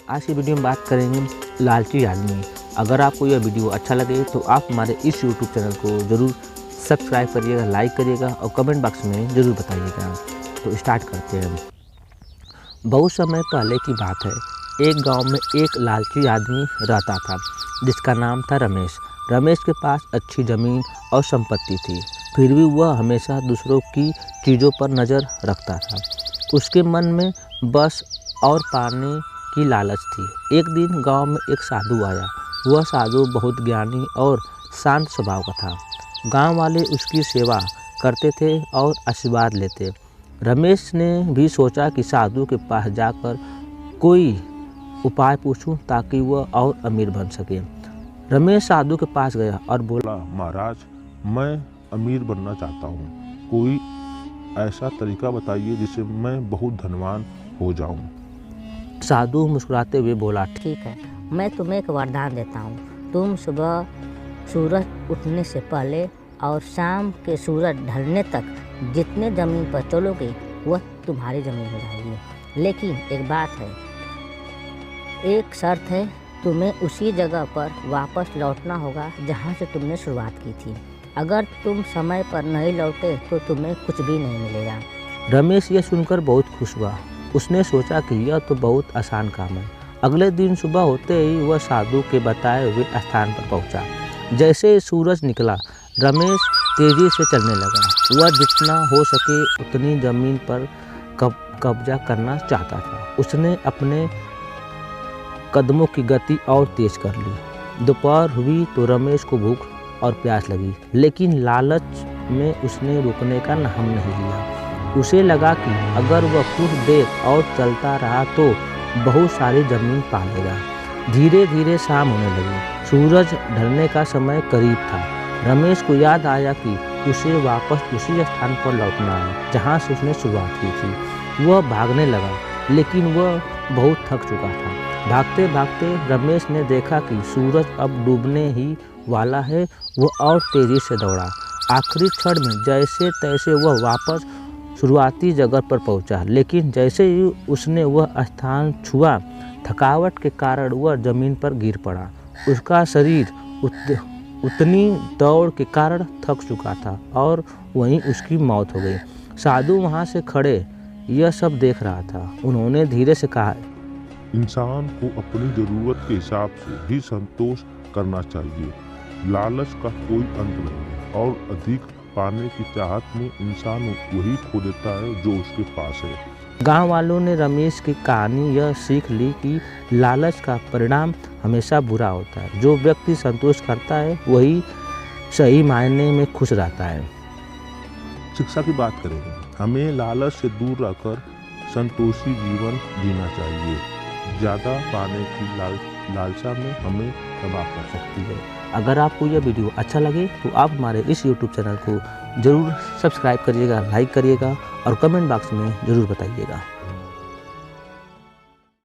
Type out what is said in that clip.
आज की वीडियो में बात करेंगे लालची आदमी। अगर आपको यह वीडियो अच्छा लगे तो आप हमारे इस यूट्यूब चैनल को ज़रूर सब्सक्राइब करिएगा, लाइक करिएगा और कमेंट बॉक्स में ज़रूर बताइएगा। तो स्टार्ट करते हैं। बहुत समय पहले की बात है, एक गांव में एक लालची आदमी रहता था जिसका नाम था रमेश। रमेश के पास अच्छी ज़मीन और संपत्ति थी, फिर भी वह हमेशा दूसरों की चीज़ों पर नज़र रखता था। उसके मन में बस और पाने की लालच थी। एक दिन गांव में एक साधु आया। वह साधु बहुत ज्ञानी और शांत स्वभाव का था। गांव वाले उसकी सेवा करते थे और आशीर्वाद लेते। रमेश ने भी सोचा कि साधु के पास जाकर कोई उपाय पूछूं ताकि वह और अमीर बन सके। रमेश साधु के पास गया और बोला, महाराज, मैं अमीर बनना चाहता हूँ। कोई ऐसा तरीका बताइए जिससे मैं बहुत धनवान हो जाऊँ। साधु मुस्कुराते हुए बोला, ठीक है, मैं तुम्हें एक वरदान देता हूँ। तुम सुबह सूरज उठने से पहले और शाम के सूरज ढलने तक जितने ज़मीन पर चलोगे वह तुम्हारी ज़मीन हो जाएगी। लेकिन एक बात है, एक शर्त है, तुम्हें उसी जगह पर वापस लौटना होगा जहाँ से तुमने शुरुआत की थी। अगर तुम समय पर नहीं लौटे तो तुम्हें कुछ भी नहीं मिलेगा। रमेश यह सुनकर बहुत खुश हुआ। उसने सोचा कि यह तो बहुत आसान काम है। अगले दिन सुबह होते ही वह साधु के बताए हुए स्थान पर पहुंचा। जैसे ही सूरज निकला, रमेश तेजी से चलने लगा। वह जितना हो सके उतनी जमीन पर कब्जा करना चाहता था। उसने अपने कदमों की गति और तेज कर ली। दोपहर हुई तो रमेश को भूख और प्यास लगी, लेकिन लालच में उसने रुकने का नाम नहीं लिया। उसे लगा कि अगर वह कुछ देर और चलता रहा तो बहुत सारी जमीन पा लेगा। धीरे धीरे शाम होने लगी। सूरज ढलने का समय करीब था। रमेश को याद आया कि उसे वापस उसी स्थान पर लौटना है जहाँ से उसने शुरुआत की थी। वह भागने लगा, लेकिन वह बहुत थक चुका था। भागते भागते रमेश ने देखा कि सूरज अब डूबने ही वाला है। वह और तेजी से दौड़ा। आखिरी क्षण में जैसे तैसे वह वापस शुरुआती जगह पर पहुंचा, लेकिन जैसे ही उसने वह स्थान छुआ, थकावट के कारण वह जमीन पर गिर पड़ा। उसका शरीर उतनी दौड़ के कारण थक चुका था और वहीं उसकी मौत हो गई। साधु वहां से खड़े यह सब देख रहा था। उन्होंने धीरे से कहा, इंसान को अपनी जरूरत के हिसाब से ही संतोष करना चाहिए। लालच का कोई अंत नहीं और अधिक पाने की चाहत में इंसान वही खो देता है जो उसके पास है। गांव वालों ने रमेश की कहानी यह सीख ली कि लालच का परिणाम हमेशा बुरा होता है। जो व्यक्ति संतोष करता है वही सही मायने में खुश रहता है। शिक्षा की बात करेंगे, हमें लालच से दूर रहकर संतोषी जीवन जीना चाहिए। ज़्यादा पाने की लालसा में हमें तबाह कर सकती है। अगर आपको यह वीडियो अच्छा लगे तो आप हमारे इस यूट्यूब चैनल को ज़रूर सब्सक्राइब करिएगा, लाइक करिएगा और कमेंट बॉक्स में ज़रूर बताइएगा।